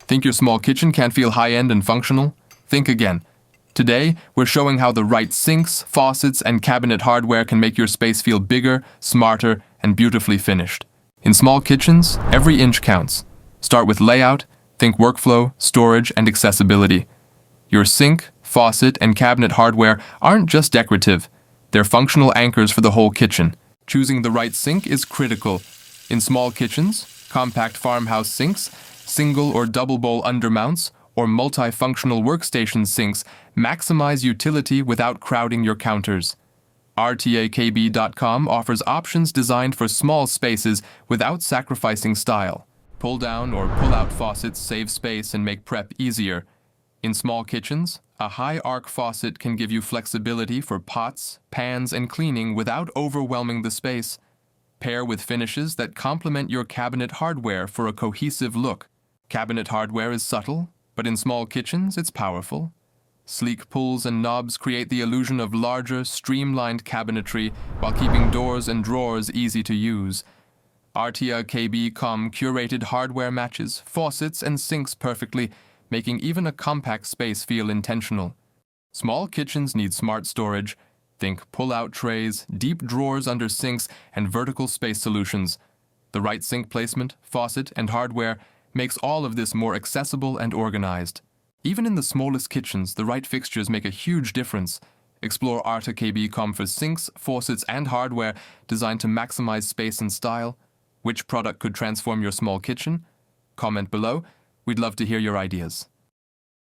Think your small kitchen can't feel high-end and functional? Think again. Today, we're showing how the right sinks, faucets, and cabinet hardware can make your space feel bigger, smarter, and beautifully finished. In small kitchens, every inch counts. Start with layout, think workflow, storage, and accessibility. Your sink, faucet, and cabinet hardware aren't just decorative. They're functional anchors for the whole kitchen. Choosing the right sink is critical. In small kitchens, compact farmhouse sinks, single or double bowl undermounts, or multifunctional workstation sinks maximize utility without crowding your counters. RTAKB.com offers options designed for small spaces without sacrificing style. Pull-down or pull-out faucets save space and make prep easier. In small kitchens, a high-arc faucet can give you flexibility for pots, pans, and cleaning without overwhelming the space. Pair with finishes that complement your cabinet hardware for a cohesive look. Cabinet hardware is subtle, but in small kitchens it's powerful. Sleek pulls and knobs create the illusion of larger, streamlined cabinetry while keeping doors and drawers easy to use. RTAKB.com curated hardware matches faucets and sinks perfectly, making even a compact space feel intentional. Small kitchens need smart storage. Think pull-out trays, deep drawers under sinks, and vertical space solutions. The right sink placement, faucet, and hardware makes all of this more accessible and organized. Even in the smallest kitchens, the right fixtures make a huge difference. Explore RTAKB.com for sinks, faucets, and hardware designed to maximize space and style. Which product could transform your small kitchen? Comment below. We'd love to hear your ideas.